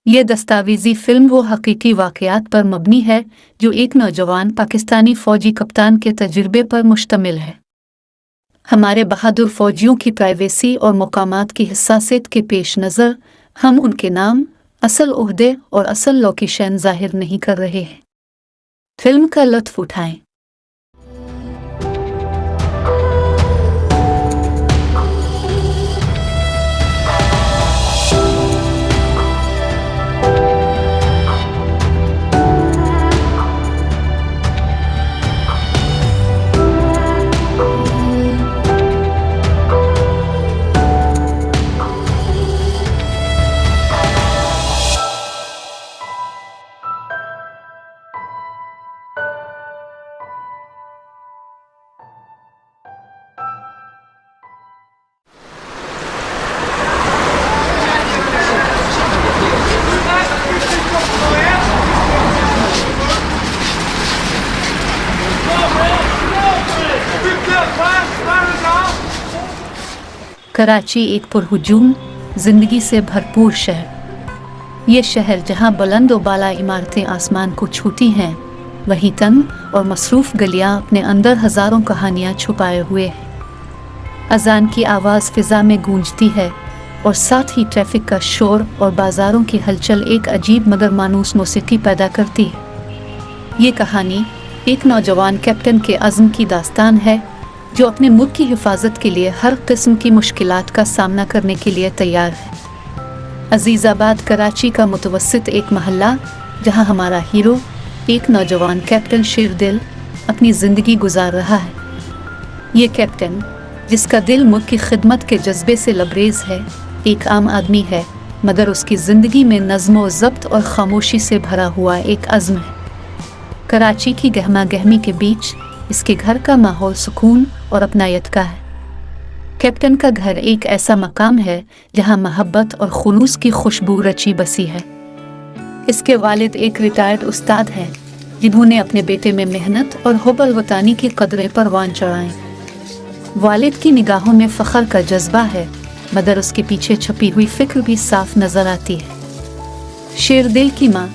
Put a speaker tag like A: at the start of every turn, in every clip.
A: ये दस्तावेजी फिल्म वो हकीकी वाक़यात पर मबनी है जो एक नौजवान पाकिस्तानी फ़ौजी कप्तान के तजुर्बे पर मुश्तमिल है। हमारे बहादुर फ़ौजियों की प्राइवेसी और मकामात की हसासियत के पेश नज़र हम उनके नाम, असल ओहदे और असल लोकेशन ज़ाहिर नहीं कर रहे हैं। फिल्म का लुत्फ़ उठाएं। कराची एक पुरहुजूम जिंदगी से भरपूर शहर। ये शहर जहाँ बुलंद और बाला इमारतें आसमान को छूती हैं, वहीं तंग और मसरूफ़ गलियाँ अपने अंदर हज़ारों कहानियाँ छुपाए हुए हैं। अज़ान की आवाज़ फ़िज़ा में गूंजती है और साथ ही ट्रैफिक का शोर और बाज़ारों की हलचल एक अजीब मगर मानूस मौसीकी पैदा करती है। ये कहानी एक नौजवान कैप्टन के अज़्म की दास्तान है जो अपने मुल्क की हिफाजत के लिए हर किस्म की मुश्किलात का सामना करने के लिए तैयार है। अजीज़ाबाद कराची का मुतवस्सित एक महल्ला जहां हमारा हीरो एक नौजवान कैप्टन शेरदिल अपनी ज़िंदगी गुजार रहा है। ये कैप्टन, जिसका दिल मुल्क की खिदमत के जज्बे से लबरेज है, एक आम आदमी है, मगर उसकी ज़िंदगी में नज़्म व ज़ब्त और खामोशी से भरा हुआ एक अज़्म है। कराची की गहमा गहमी के बीच इसके घर का माहौल सुकून और अपनायत का है। कैप्टन का घर एक ऐसा मकाम है जहां मोहब्बत और खुलूस की खुशबू रची बसी है। इसके वालिद एक रिटायर्ड उस्ताद हैं जिन्होंने अपने बेटे में मेहनत और हुब्बुल वतानी की कदरें परवान चढ़ाएं। वालिद की निगाहों में फ़ख्र का जज्बा है, मगर उसके पीछे छुपी हुई फ़िक्र भी साफ नज़र आती है। शेरदिल की माँ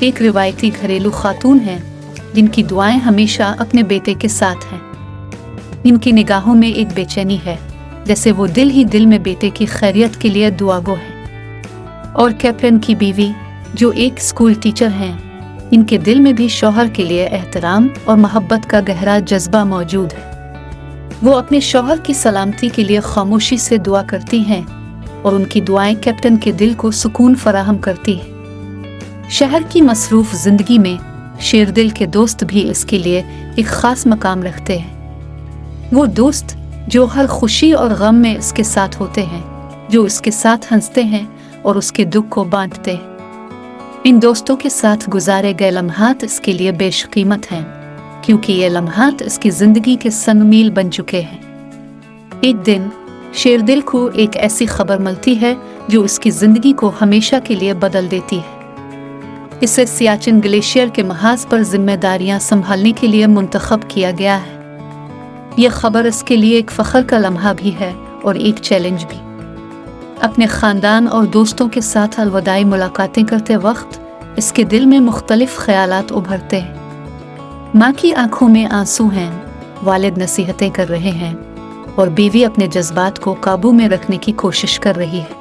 A: एक रिवायती घरेलू खातून हैं जिनकी दुआएं हमेशा अपने बेटे के साथ हैं। इनकी निगाहों में एक बेचैनी है, जैसे वो दिल ही दिल में बेटे की खैरियत के लिए दुआगो है। और कैप्टन की बीवी, जो एक स्कूल टीचर हैं, इनके दिल में भी शौहर के लिए एहतराम और मोहब्बत का गहरा जज्बा मौजूद है। वो अपने शौहर की सलामती के लिए खामोशी से दुआ करती हैं और उनकी दुआएं कैप्टन के दिल को सुकून फराहम करती है। शहर की मसरूफ़ ज़िंदगी में शेरदिल के दोस्त भी इसके लिए एक ख़ास मकाम रखते हैं। वो दोस्त जो हर खुशी और गम में इसके साथ होते हैं, जो इसके साथ हंसते हैं और उसके दुख को बांटते हैं। इन दोस्तों के साथ गुजारे गए लम्हात इसके लिए बेशकीमत हैं, क्योंकि ये लम्हात इसकी ज़िंदगी के संग-मील बन चुके हैं। एक दिन शेरदिल को एक ऐसी खबर मिलती है जो उसकी ज़िंदगी को हमेशा के लिए बदल देती है। इसे सियाचिन ग्लेशियर के महाज पर जिम्मेदारियां संभालने के लिए मुंतखब किया गया है। यह खबर इसके लिए एक फ़ख्र का लम्हा भी है और एक चैलेंज भी। अपने ख़ानदान और दोस्तों के साथ अलविदाई मुलाकातें करते वक्त इसके दिल में मुख्तलिफ ख़यालात उभरते हैं। माँ की आंखों में आंसू हैं, वालिद नसीहतें कर रहे हैं और बीवी अपने जज्बात को काबू में रखने की कोशिश कर रही है।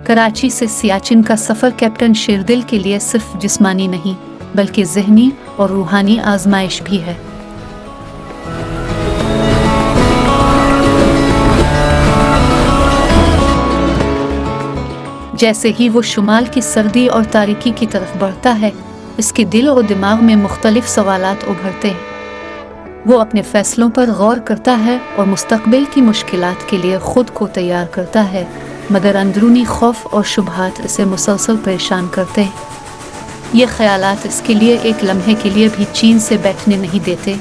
A: कराची से सियाचिन का सफ़र कैप्टन शेरदिल के लिए सिर्फ जिस्मानी नहीं, बल्कि ज़हनी और रूहानी आजमाइश भी है। जैसे ही वो शुमाल की सर्दी और तारीकी की तरफ बढ़ता है, इसके दिल और दिमाग में मुख्तलिफ सवालात उभरते हैं। वो अपने फ़ैसलों पर गौर करता है और मुस्तक़बिल की मुश्किलात के लिए ख़ुद को तैयार करता है, मगर अंदरूनी खौफ और शुबहात इसे मुसलसल परेशान करते हैं। ये ख़यालात इसके लिए एक लम्हे के लिए भी चैन से बैठने नहीं देते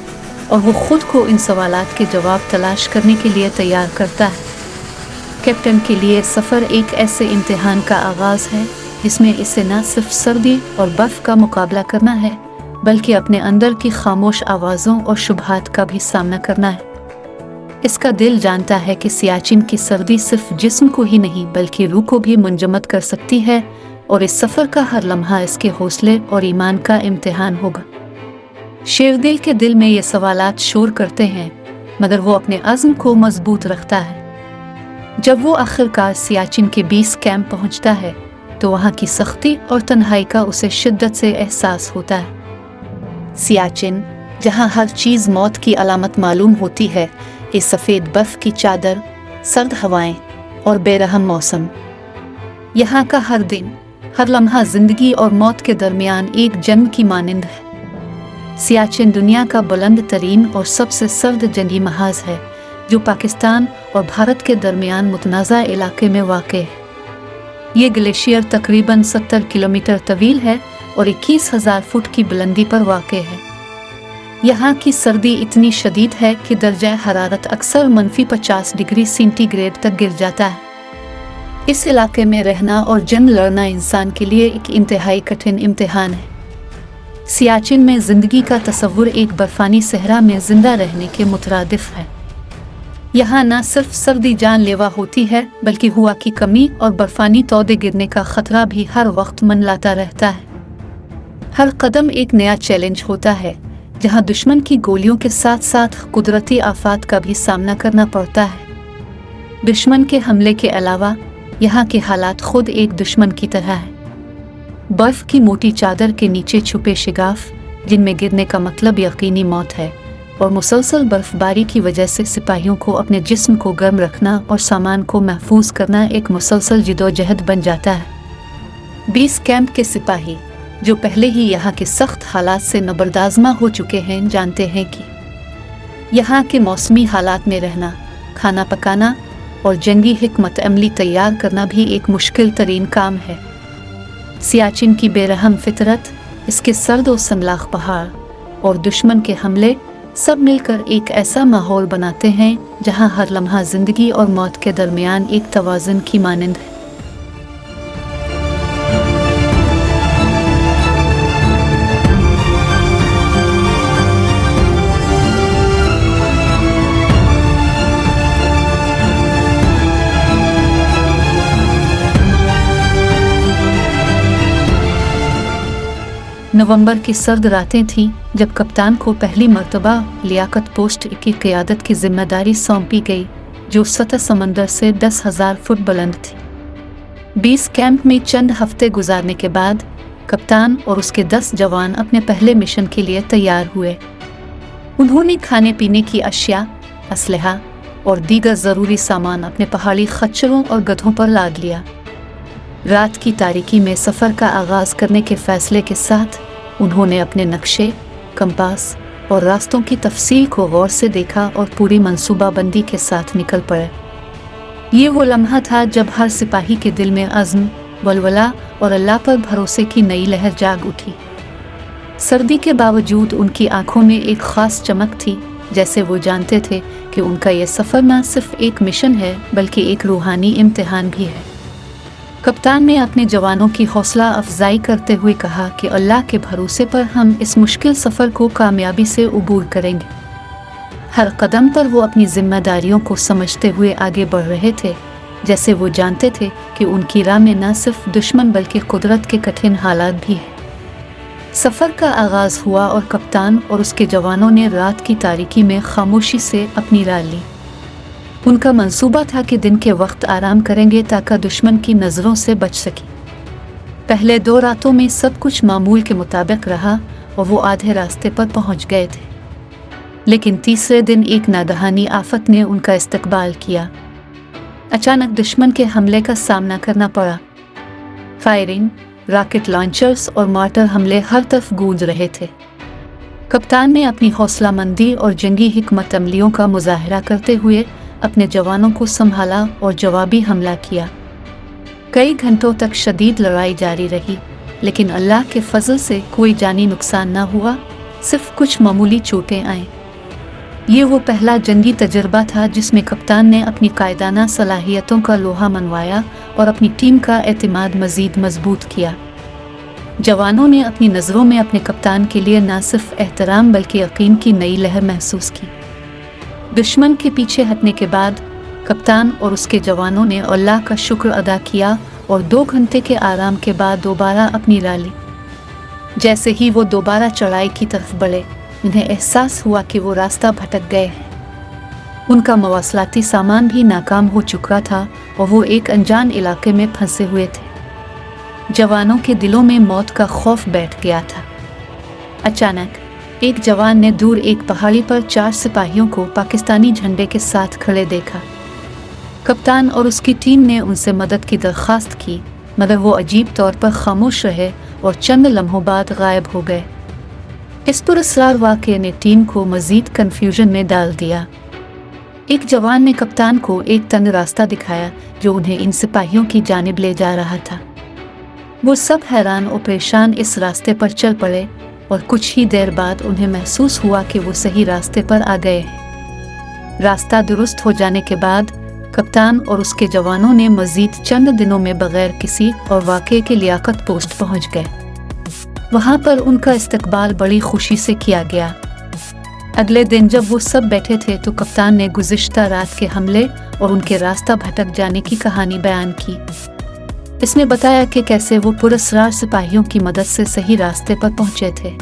A: और वो ख़ुद को इन सवालात के जवाब तलाश करने के लिए तैयार करता है। कैप्टन के लिए सफ़र एक ऐसे इम्तिहान का आगाज़ है जिसमें इसे न सिर्फ सर्दी और बर्फ़ का मुकाबला करना है, बल्कि अपने अंदर की खामोश आवाज़ों और शुबहात का भी सामना करना है। इसका दिल जानता है कि सियाचिन की सर्दी सिर्फ जिस्म को ही नहीं बल्कि रूह को भी मुंजमद कर सकती है, और इस सफ़र का हर लम्हा इसके हौसले और ईमान का इम्तिहान होगा। शेरदिल के दिल में ये सवालात शोर करते हैं, मगर वो अपने अज़्म को मजबूत रखता है। जब वो आखिरकार सियाचिन के बेस कैंप पहुंचता है तो वहाँ की सख्ती और तन्हाई का उसे शिद्दत से एहसास होता है। सियाचिन, जहाँ हर चीज़ मौत की अलामत मालूम होती है, ये सफ़ेद बर्फ़ की चादर, सर्द हवाएं और बेरहम मौसम। यहाँ का हर दिन, हर लम्हा ज़िंदगी और मौत के दरमियान एक जंग की मानिंद है। सियाचिन दुनिया का बुलंद तरीन और सबसे सर्द जंगी महाज है, जो पाकिस्तान और भारत के दरमियान मुतनाज़ा इलाके में वाक़े है। ये ग्लेशियर तकरीबन 70 किलोमीटर तवील है और 21,000 फुट की बुलंदी पर वाक़े है। यहाँ की सर्दी इतनी शदीद है कि दर्जा हरारत अक्सर -50 डिग्री सेंटीग्रेड तक गिर जाता है। इस इलाके में रहना और जंग लड़ना इंसान के लिए एक इंतहाई कठिन इम्तिहान है। सियाचिन में ज़िंदगी का तस्वुर एक बर्फानी सहरा में ज़िंदा रहने के मुतरादिफ है। यहाँ न सिर्फ सर्दी जानलेवा होती है, बल्कि हवा की कमी और बर्फानी तौदे गिरने का ख़तरा भी हर वक्त मनलाता रहता है। हर कदम एक नया चैलेंज होता है, जहाँ दुश्मन की गोलियों के साथ साथ कुदरती आफात का भी सामना करना पड़ता है। दुश्मन के हमले के अलावा यहाँ के हालात खुद एक दुश्मन की तरह है। बर्फ़ की मोटी चादर के नीचे छुपे शिगाफ, जिनमें गिरने का मतलब यकीनी मौत है, और मुसलसल बर्फबारी की वजह से सिपाहियों को अपने जिस्म को गर्म रखना और सामान को महफूज करना एक मुसलसल जिदोजहद बन जाता है। बेस कैंप के सिपाही, जो पहले ही यहाँ के सख्त हालात से नबरदाज़मा हो चुके हैं, जानते हैं कि यहाँ के मौसमी हालात में रहना, खाना पकाना और जंगी हिकमत अमली तैयार करना भी एक मुश्किल तरीन काम है। सियाचिन की बेरहम फितरत, इसके सर्द और सनलाख पहाड़ और दुश्मन के हमले सब मिलकर एक ऐसा माहौल बनाते हैं जहां हर लम्हा ज़िंदगी और मौत के दरमियान एक तवाज़ुन की मानिंद है। नवंबर की सर्द रातें थीं जब कप्तान को पहली मर्तबा लियाकत पोस्ट की क़यादत की जिम्मेदारी सौंपी गई, जो सतह समंदर से 10,000 फुट बुलंद थी। बेस कैंप में चंद हफ्ते गुजारने के बाद कप्तान और उसके 10 जवान अपने पहले मिशन के लिए तैयार हुए। उन्होंने खाने पीने की अशिया, असलहा और दीगर ज़रूरी सामान अपने पहाड़ी खच्चरों और गधों पर लाद लिया। रात की तारीकी में सफ़र का आगाज़ करने के फ़ैसले के साथ उन्होंने अपने नक्शे, कंपास और रास्तों की तफसील को गौर से देखा और पूरी मंसूबाबंदी के साथ निकल पड़े। ये वो लम्हा था जब हर सिपाही के दिल में अज़्म, वलवला और अल्लाह पर भरोसे की नई लहर जाग उठी। सर्दी के बावजूद उनकी आंखों में एक ख़ास चमक थी, जैसे वो जानते थे कि उनका ये सफ़र न सिर्फ एक मिशन है, बल्कि एक रूहानी इम्तिहान भी है। कप्तान ने अपने जवानों की हौसला अफजाई करते हुए कहा कि अल्लाह के भरोसे पर हम इस मुश्किल सफ़र को कामयाबी से उबूर करेंगे। हर कदम पर वो अपनी जिम्मेदारियों को समझते हुए आगे बढ़ रहे थे, जैसे वो जानते थे कि उनकी राह में न सिर्फ दुश्मन बल्कि कुदरत के कठिन हालात भी हैं। सफ़र का आगाज़ हुआ और कप्तान और उसके जवानों ने रात की तारीकी में खामोशी से अपनी राह ली। उनका मंसूबा था कि दिन के वक्त आराम करेंगे ताकि दुश्मन की नज़रों से बच सके। पहले 2 रातों में सब कुछ मामूल के मुताबिक रहा और वो आधे रास्ते पर पहुंच गए थे। लेकिन तीसरे दिन एक नागहानी आफत ने उनका इस्तकबाल किया। अचानक दुश्मन के हमले का सामना करना पड़ा। फायरिंग, रॉकेट लॉन्चर्स और मार्टर हमले हर तरफ गूंज रहे थे। कप्तान ने अपनी हौसलामंदी और जंगी हिकमत अमलियों का मुजाहरा करते हुए अपने जवानों को संभाला और जवाबी हमला किया। कई घंटों तक शदीद लड़ाई जारी रही, लेकिन अल्लाह के फजल से कोई जानी नुकसान न हुआ, सिर्फ कुछ मामूली चोटें आईं। ये वो पहला जंगी तजर्बा था जिसमें कप्तान ने अपनी कायदाना सलाहियतों का लोहा मनवाया और अपनी टीम का एतमाद मज़ीद मजबूत किया। जवानों ने अपनी नज़रों में अपने कप्तान के लिए न सिर्फ एहतराम बल्कि यकीन की नई लहर महसूस की। दुश्मन के पीछे हटने के बाद कप्तान और उसके जवानों ने अल्लाह का शुक्र अदा किया और 2 घंटे के आराम के बाद दोबारा अपनी राह ली। जैसे ही वो दोबारा चढ़ाई की तरफ बढ़े, उन्हें एहसास हुआ कि वो रास्ता भटक गए हैं। उनका मवासलाती सामान भी नाकाम हो चुका था और वो एक अनजान इलाके में फंसे हुए थे। जवानों के दिलों में मौत का खौफ बैठ गया था। अचानक एक जवान ने दूर एक पहाड़ी पर 4 सिपाहियों को पाकिस्तानी झंडे के साथ खड़े देखा। कप्तान और उसकी टीम ने उनसे मदद की दरख्वास्त की, मगर वो अजीब तौर पर खामोश रहे और चंद लम्हों बाद गायब हो गए। इस पुरस्कार वाक़ये ने टीम को मज़ीद कन्फ्यूजन में डाल दिया। एक जवान ने कप्तान को एक तंग रास्ता दिखाया जो उन्हें इन सिपाहियों की जानिब ले जा रहा था। वो सब हैरान और परेशान इस रास्ते पर चल पड़े और कुछ ही देर बाद उन्हें महसूस हुआ कि वो सही रास्ते पर आ गए हैं। रास्ता दुरुस्त हो जाने के बाद कप्तान और उसके जवानों ने मज़ीद चंद दिनों में बगैर किसी और वाक़ये के लियाकत पोस्ट पहुंच गए। वहां पर उनका इस्तकबाल बड़ी खुशी से किया गया। अगले दिन जब वो सब बैठे थे तो कप्तान ने गुज़िश्ता रात के हमले और उनके रास्ता भटक जाने की कहानी बयान की। इसने बताया कि कैसे वो पुरस्कार सिपाहियों की मदद से सही रास्ते पर पहुंचे थे।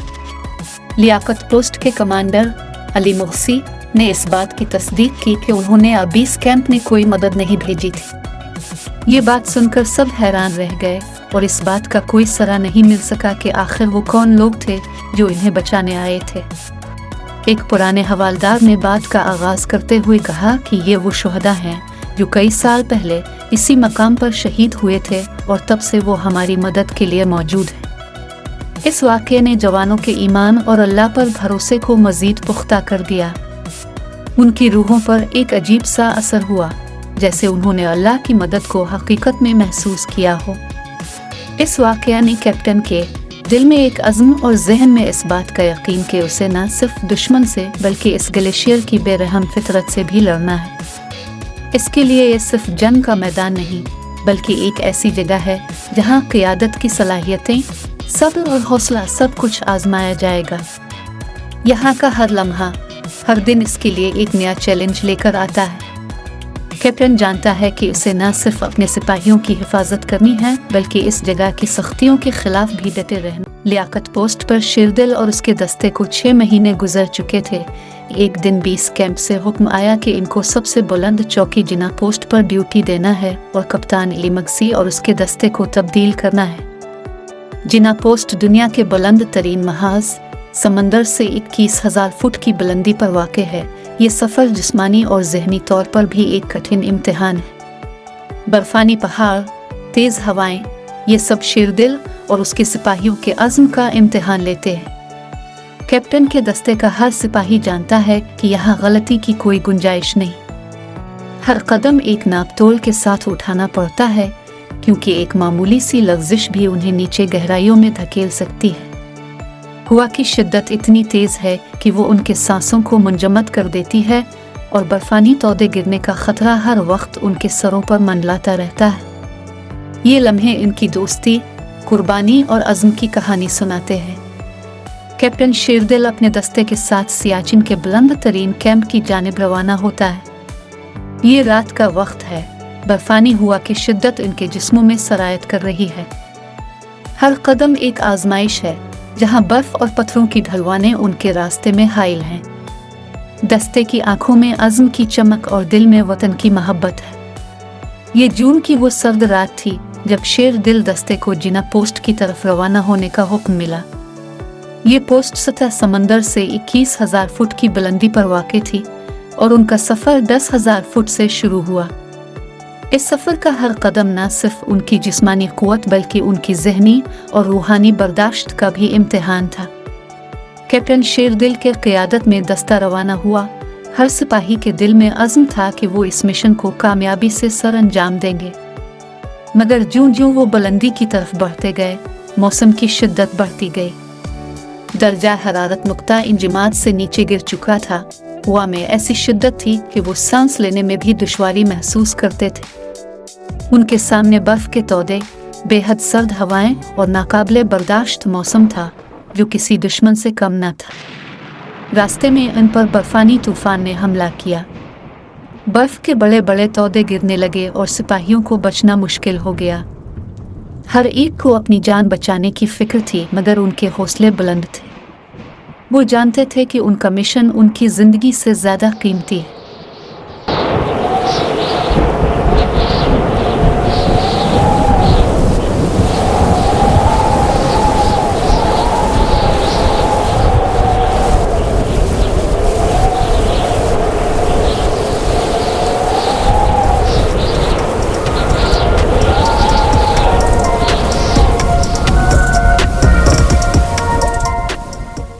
A: लियाकत पोस्ट के कमांडर अली मुहसी ने इस बात की तस्दीक की कि उन्होंने अबीस कैंप में कोई मदद नहीं भेजी थी। ये बात सुनकर सब हैरान रह गए और इस बात का कोई सरा नहीं मिल सका कि आखिर वो कौन लोग थे जो इन्हें बचाने आए थे। एक पुराने हवालदार ने बात का आगाज करते हुए कहा कि ये वो शुहदा हैं जो कई साल पहले इसी मकाम पर शहीद हुए थे और तब से वो हमारी मदद के लिए मौजूद हैं। इस वाक़ये ने जवानों के ईमान और अल्लाह पर भरोसे को मज़ीद पुख्ता कर दिया। उनकी रूहों पर एक अजीब सा असर हुआ, जैसे उन्होंने अल्लाह की मदद को हकीकत में महसूस किया हो। इस वाक़या ने कैप्टन के दिल में एक अज़्म और जहन में इस बात का यकीन कि उसे न सिर्फ दुश्मन से बल्कि इस ग्लेशियर की बेरहम फितरत से भी लड़ना है। इसके लिए ये सिर्फ जंग का मैदान नहीं बल्कि एक ऐसी जगह है जहाँ क़ियादत की सलाहियतें, सब्र और हौसला सब कुछ आजमाया जाएगा। यहाँ का हर लम्हा, हर दिन इसके लिए एक नया चैलेंज लेकर आता है। कैप्टन जानता है कि उसे न सिर्फ अपने सिपाहियों की हिफाजत करनी है बल्कि इस जगह की सख्तियों के खिलाफ भी डटे रहना। लियाकत पोस्ट पर शेरदिल और उसके दस्ते को 6 महीने गुजर चुके थे। एक दिन 20 कैंप से हुक्म आया कि इनको सबसे बुलंद चौकी जिना पोस्ट पर ड्यूटी देना है और कप्तान अली मगसी और उसके दस्ते को तब्दील करना है। जिना पोस्ट दुनिया के बुलंद तरीन महाज समंदर से 21,000 फुट की बुलंदी पर वाक़ है। ये सफ़र जिस्मानी और ज़हनी तौर पर भी एक कठिन इम्तिहान है। बर्फ़ानी पहाड़, तेज़ हवाएं, ये सब शेरदिल और उसके सिपाहियों के अज़्म का इम्तिहान लेते हैं। कैप्टन के दस्ते का हर सिपाही जानता है कि यहाँ गलती की कोई गुंजाइश नहीं। हर कदम एक नापतोल के साथ उठाना पड़ता है क्योंकि एक मामूली सी लग़ज़िश भी उन्हें नीचे गहराइयों में धकेल सकती है। हवा की शिद्दत इतनी तेज़ है कि वो उनके सांसों को मुंजमद कर देती है और बर्फानी तौदे गिरने का खतरा हर वक्त उनके सरों पर मंडलाता रहता है। ये लम्हे इनकी दोस्ती, कुर्बानी और अज़्म की कहानी सुनाते हैं। कैप्टन शेरदिल अपने दस्ते के साथ सियाचिन के बुलंद तरीन कैंप की जानिब रवाना होता है। ये रात का वक्त है। बर्फानी हवा की शिद्दत इनके जिस्मों में सरायत कर रही है। हर कदम एक आजमाइश है जहां बर्फ और पत्थरों की ढलवानें उनके रास्ते में हाइल हैं। दस्ते की आंखों में अज़्म की चमक और दिल में वतन की मोहब्बत है। ये जून की वो सर्द रात थी जब शेरदिल दस्ते को जिना पोस्ट की तरफ रवाना होने का हुक्म मिला। ये पोस्ट सतह समंदर से 21,000 फुट की बुलंदी पर वाक़ थी और उनका सफ़र 10,000 फुट से शुरू हुआ। इस सफ़र का हर कदम न सिर्फ उनकी जिस्मानी क़ुव्वत बल्कि उनकी ज़हनी और रूहानी बर्दाश्त का भी इम्तिहान था। कैप्टन शेरदिल के क़ियादत में दस्ता रवाना हुआ। हर सिपाही के दिल में अज़्म था कि वो इस मिशन को कामयाबी से सर अंजाम देंगे। मगर ज्यों-ज्यों वो बुलंदी की तरफ बढ़ते गए, मौसम की शिद्दत बढ़ती गई। दर्जा हरारत नुक्ता इंजमाद से नीचे गिर चुका था। हवा में ऐसी शिद्दत थी कि वो सांस लेने में भी दुश्वारी महसूस करते थे। उनके सामने बर्फ के तौदे, बेहद सर्द हवाएं और नाकाबिले बर्दाश्त मौसम था जो किसी दुश्मन से कम न था। रास्ते में इन पर बर्फानी तूफान ने हमला किया। बर्फ के बड़े बड़े तौदे गिरने लगे और सिपाहियों को बचना मुश्किल हो गया। हर एक को अपनी जान बचाने की फिक्र थी, मगर उनके हौसले बुलंद थे। वो जानते थे कि उनका मिशन उनकी जिंदगी से ज्यादा कीमती है।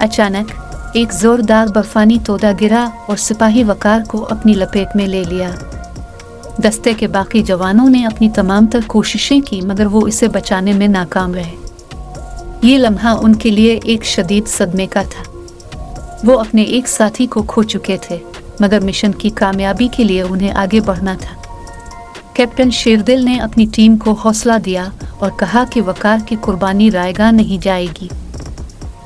A: अचानक एक जोरदार बर्फानी तोदा गिरा और सिपाही वकार को अपनी लपेट में ले लिया। दस्ते के बाकी जवानों ने अपनी तमाम तर कोशिशें की, मगर वो इसे बचाने में नाकाम रहे। ये लम्हा उनके लिए एक शदीद सदमे का था। वो अपने एक साथी को खो चुके थे, मगर मिशन की कामयाबी के लिए उन्हें आगे बढ़ना था। कैप्टन शेरदिल ने अपनी टीम को हौसला दिया और कहा कि वकार की कुर्बानी रायगा नहीं जाएगी।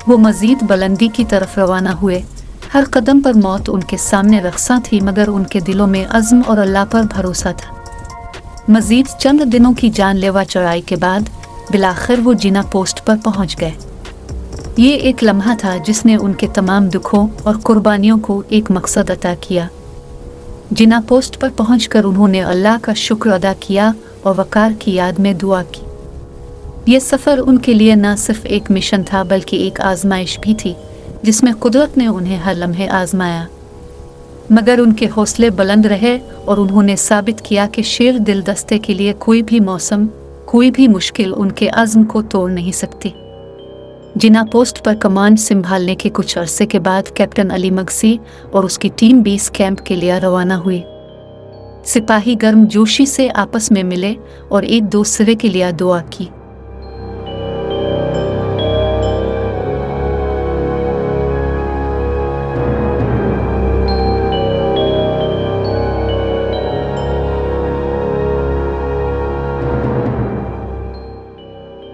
A: वो मजीद बुलंदी की तरफ रवाना हुए। हर कदम पर मौत उनके सामने रख्सा थी, मगर उनके दिलों में अज़्म और अल्लाह पर भरोसा था। मजीद चंद दिनों की जानलेवा चढ़ाई के बाद बिलाखिर वो जिना पोस्ट पर पहुंच गए। ये एक लम्हा था जिसने उनके तमाम दुखों और कुर्बानियों को एक मकसद अता किया। जिना पोस्ट पर पहुंचकर उन्होंने अल्लाह का शुक्र अदा किया और वकार की याद में दुआ की। ये सफ़र उनके लिए न सिर्फ एक मिशन था, बल्कि एक आजमाइश भी थी जिसमें कुदरत ने उन्हें हर लम्हे आजमाया। मगर उनके हौसले बुलंद रहे और उन्होंने साबित किया कि शेर दिल दस्ते के लिए कोई भी मौसम, कोई भी मुश्किल उनके अज़्म को तोड़ नहीं सकती। जिना पोस्ट पर कमांड संभालने के कुछ अरसे के बाद कैप्टन अली मगसी और उसकी टीम बेस कैंप के लिए रवाना हुई। सिपाही गर्म जोशी से आपस में मिले और एक दूसरे के लिए दुआ की।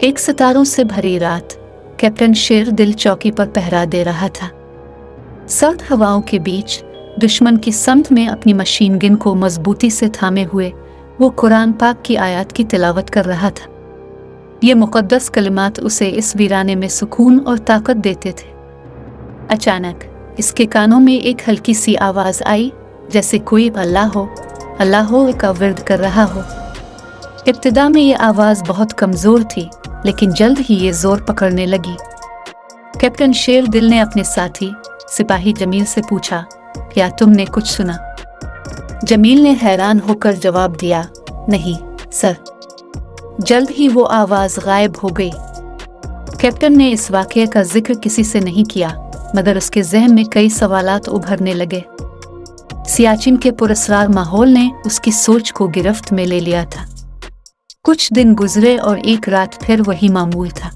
A: एक सितारों से भरी रात, कैप्टन शेर दिल चौकी पर पहरा दे रहा था। सर्द हवाओं के बीच दुश्मन की समत में अपनी मशीन गन को मजबूती से थामे हुए वो कुरान पाक की आयत की तिलावत कर रहा था। ये मुक़द्दस कलिमात उसे इस वीराने में सुकून और ताकत देते थे। अचानक इसके कानों में एक हल्की सी आवाज़ आई, जैसे कोई अल्लाह हो का विर्द कर रहा हो। इब्तिदा में ये आवाज़ बहुत कमज़ोर थी, लेकिन जल्द ही ये जोर पकड़ने लगी। कैप्टन शेर दिल ने अपने साथी सिपाही जमील से पूछा, क्या तुमने कुछ सुना? जमील ने हैरान होकर जवाब दिया, नहीं सर। जल्द ही वो आवाज़ गायब हो गई। कैप्टन ने इस वाक़ये का जिक्र किसी से नहीं किया, मगर उसके ज़हन में कई सवालात उभरने लगे। सियाचिन के पुरस्कार माहौल ने उसकी सोच को गिरफ्त में ले लिया था। कुछ दिन गुजरे और एक रात फिर वही मामूल था।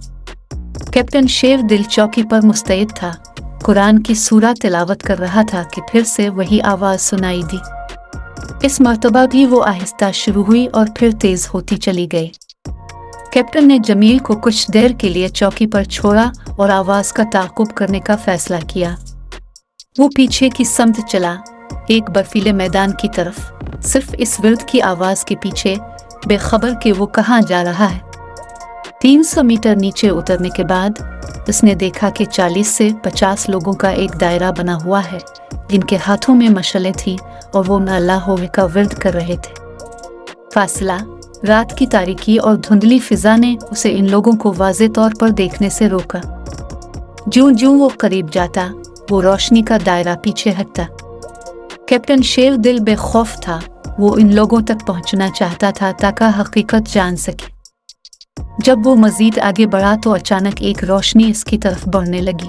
A: कैप्टन शेर दिल चौकी पर मुस्तैद था, कुरान की सूरा तिलावत कर रहा था कि फिर से वही आवाज़ सुनाई दी। इस मर्तबा भी वो आहिस्ता शुरू हुई और फिर तेज होती चली गई। कैप्टन ने जमील को कुछ देर के लिए चौकी पर छोड़ा और आवाज़ का ताक़ुब करने का फैसला किया। वो पीछे की समत चला, एक बर्फीले मैदान की तरफ, सिर्फ इस विर्द की आवाज़ के पीछे, बेखबर कि वो कहाँ जा रहा है। 300 मीटर नीचे उतरने के बाद उसने देखा कि 40 से 50 लोगों का एक दायरा बना हुआ है, जिनके हाथों में मशलें थीं और वो अल्लाह का विर्द कर रहे थे। फासला, रात की तारीकी और धुंधली फिजा ने उसे इन लोगों को वाज़े तौर पर देखने से रोका। ज्यों-ज्यों वो करीब जाता, वो रोशनी का दायरा पीछे हटता। कैप्टन शेर दिल बेखौफ था। वो इन लोगों तक पहुंचना चाहता था ताकि हकीकत जान सके। जब वो मजीद आगे बढ़ा तो अचानक एक रोशनी इसकी तरफ बढ़ने लगी।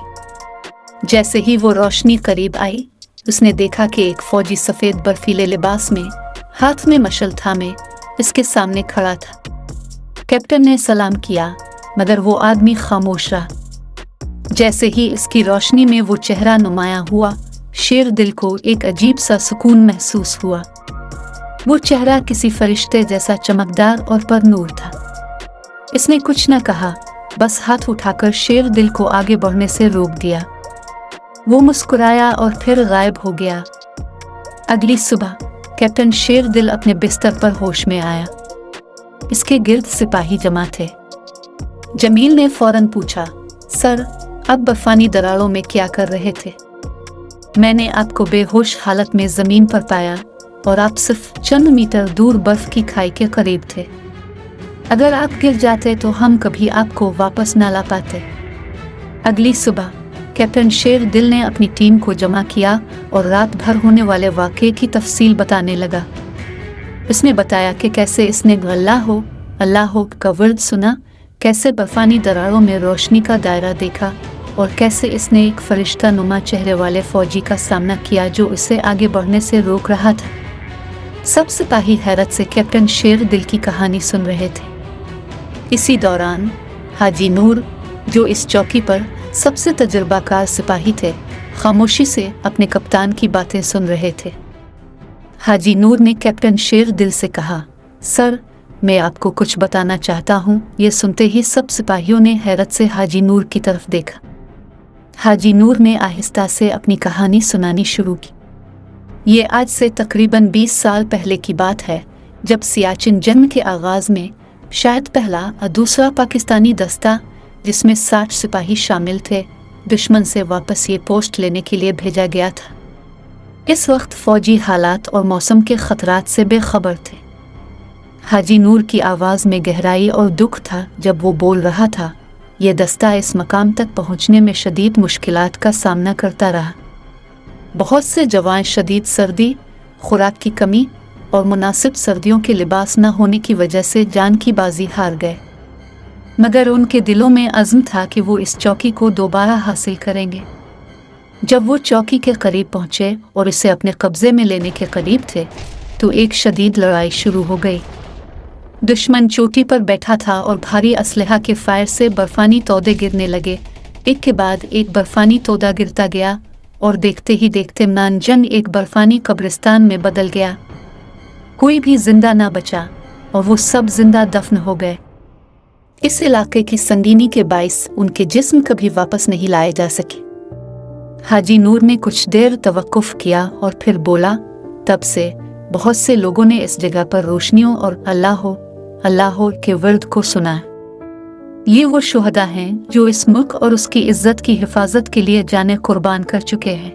A: जैसे ही वो रोशनी करीब आई, उसने देखा कि एक फौजी सफ़ेद बर्फीले लिबास में, हाथ में मशल थामे, इसके सामने खड़ा था। कैप्टन ने सलाम किया, मगर वो आदमी खामोश रहा। जैसे ही इसकी रोशनी में वो चेहरा नुमाया हुआ, शेर दिल को एक अजीब सा सुकून महसूस हुआ। वो चेहरा किसी फरिश्ते जैसा चमकदार और परनूर था। इसने कुछ न कहा, बस हाथ उठाकर शेर दिल को आगे बढ़ने से रोक दिया। वो मुस्कुराया और फिर गायब हो गया। अगली सुबह कैप्टन शेर दिल अपने बिस्तर पर होश में आया। इसके गिर्द सिपाही जमा थे। जमील ने फौरन पूछा, सर, आप बर्फानी दरारों में क्या कर रहे थे? मैंने आपको बेहोश हालत में जमीन पर पाया और आप सिर्फ चंद मीटर दूर बर्फ की खाई के करीब थे। अगर आप गिर जाते तो हम कभी आपको वापस न ला पाते। अगली सुबह कैप्टन शेर दिल ने अपनी टीम को जमा किया और रात भर होने वाले वाक़े की तफसील बताने लगा। उसने बताया कि कैसे इसने अल्लाह हो का वर्द सुना, कैसे बर्फानी दरारों में रोशनी का दायरा देखा और कैसे इसने एक फरिश्ता नुमा चेहरे वाले फौजी का सामना किया जो इसे आगे बढ़ने से रोक रहा था। सब सिपाही हैरत से कैप्टन शेर दिल की कहानी सुन रहे थे। इसी दौरान हाजी नूर, जो इस चौकी पर सबसे तजुर्बाकार सिपाही थे, खामोशी से अपने कप्तान की बातें सुन रहे थे। हाजी नूर ने कैप्टन शेर दिल से कहा, सर, मैं आपको कुछ बताना चाहता हूँ। ये सुनते ही सब सिपाहियों ने हैरत से हाजी नूर की तरफ देखा। हाजी नूर ने आहिस्ता से अपनी कहानी सुनानी शुरू की। ये आज से तकरीबन 20 साल पहले की बात है, जब सियाचिन जंग के आगाज़ में शायद पहला और दूसरा पाकिस्तानी दस्ता, जिसमें 60 सिपाही शामिल थे, दुश्मन से वापस ये पोस्ट लेने के लिए भेजा गया था। इस वक्त फौजी हालात और मौसम के ख़तरात से बेखबर थे। हाजी नूर की आवाज़ में गहराई और दुख था जब वो बोल रहा था, ये दस्ता इस मकाम तक पहुंचने में शदीद मुश्किलात का सामना करता रहा। बहुत से जवान शदीद सर्दी, खुराक की कमी और मुनासिब सर्दियों के लिबास न होने की वजह से जान की बाजी हार गए, मगर उनके दिलों में अज़्म था कि वो इस चौकी को दोबारा हासिल करेंगे। जब वो चौकी के करीब पहुँचे और इसे अपने कब्ज़े में लेने के करीब थे, तो एक शदीद लड़ाई शुरू हो गई। दुश्मन चोटी पर बैठा था और भारी असलहा के फायर से बर्फानी तोदे गिरने लगे। एक के बाद एक बर्फानी तोदा गिरता गया और देखते ही देखते मैदान जंग एक बर्फानी कब्रिस्तान में बदल गया। कोई भी जिंदा ना बचा और वो सब जिंदा दफन हो गए। इस इलाके की संगीनी के बाइस उनके जिस्म कभी वापस नहीं लाए जा सके। हाजी नूर ने कुछ देर तवक्कुफ किया और फिर बोला, तब से बहुत से लोगों ने इस जगह पर रोशनियों और अल्लाह के वर्द को सुना। ये वो शुहदा हैं जो इस मुल्क और उसकी इज्जत की हिफाजत के लिए जाने कुर्बान कर चुके हैं।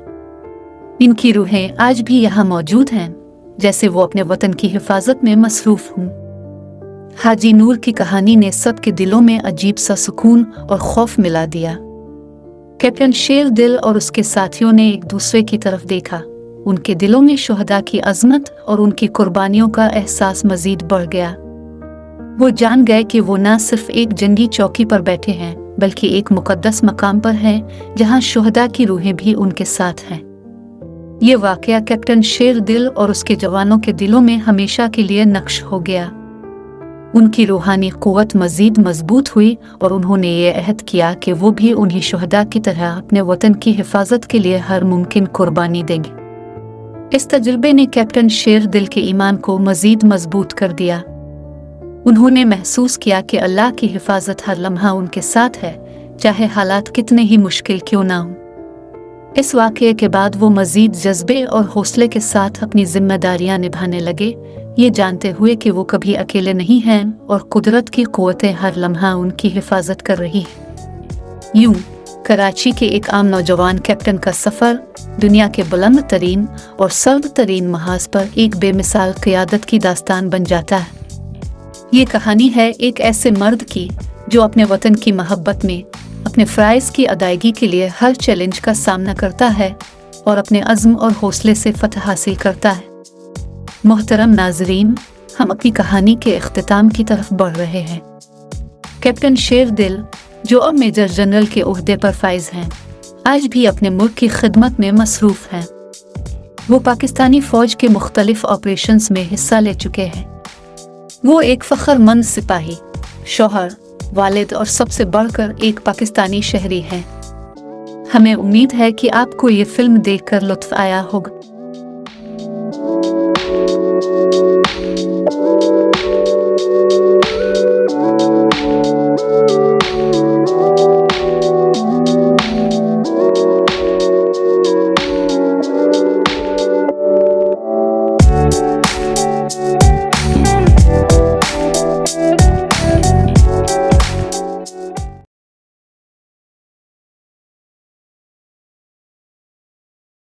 A: इनकी रूहें आज भी यहाँ मौजूद हैं, जैसे वो अपने वतन की हिफाजत में मसरूफ हों। हाजी नूर की कहानी ने सबके दिलों में अजीब सा सुकून और खौफ मिला दिया। कैप्टन शेर दिल और उसके साथियों ने एक दूसरे की तरफ देखा। उनके दिलों में शुहदा की अजमत और उनकी कुर्बानियों का एहसास मजीद बढ़ गया। वो जान गए कि वो न सिर्फ एक जंगी चौकी पर बैठे हैं, बल्कि एक मुकद्दस मकाम पर हैं, जहां शुहदा की रूहें भी उनके साथ हैं। ये वाकया कैप्टन शेर दिल और उसके जवानों के दिलों में हमेशा के लिए नक्श हो गया। उनकी रूहानी क़ुव्वत मजीद मजबूत हुई और उन्होंने ये अहद किया कि वो भी उन्हीं शुहदा की तरह अपने वतन की हिफाजत के लिए हर मुमकिन कुर्बानी देंगे। इस तजुर्बे ने कैप्टन शेर दिल के ईमान को मजीद मजबूत कर दिया। उन्होंने महसूस किया कि अल्लाह की हिफाजत हर लम्हा उनके साथ है, चाहे हालात कितने ही मुश्किल क्यों ना हों। इस वाक़ये के बाद वो मजीद जज्बे और हौसले के साथ अपनी जिम्मेदारियां निभाने लगे, ये जानते हुए कि वो कभी अकेले नहीं हैं और कुदरत की क़ुव्वतें हर लम्हा उनकी हिफाजत कर रही हैं। यूं कराची के एक आम नौजवान कैप्टन का सफ़र दुनिया के बुलंद तरीन और सर्द तरीन महाज पर एक बेमिसाल क़ियादत की दास्तान बन जाता है। ये कहानी है एक ऐसे मर्द की जो अपने वतन की मोहब्बत में अपने फ़राइज़ की अदायगी के लिए हर चैलेंज का सामना करता है और अपने अज़्म और हौसले से फ़तह हासिल करता है। मोहतरम नाज़रीन, हम अपनी कहानी के इख्तिताम की तरफ बढ़ रहे हैं। कैप्टन शेर दिल, जो अब मेजर जनरल के ओहदे पर फाइज हैं, आज भी अपने मुल्क की खिदमत में मसरूफ़ हैं। वो पाकिस्तानी फ़ौज के मुख्तलिफ ऑपरेशंस में हिस्सा ले चुके हैं। वो एक फ़ख्रमंद सिपाही, शौहर, वालिद और सबसे बढ़कर एक पाकिस्तानी शहरी हैं। हमें उम्मीद है कि आपको ये फ़िल्म देखकर लुत्फ़ आया होगा।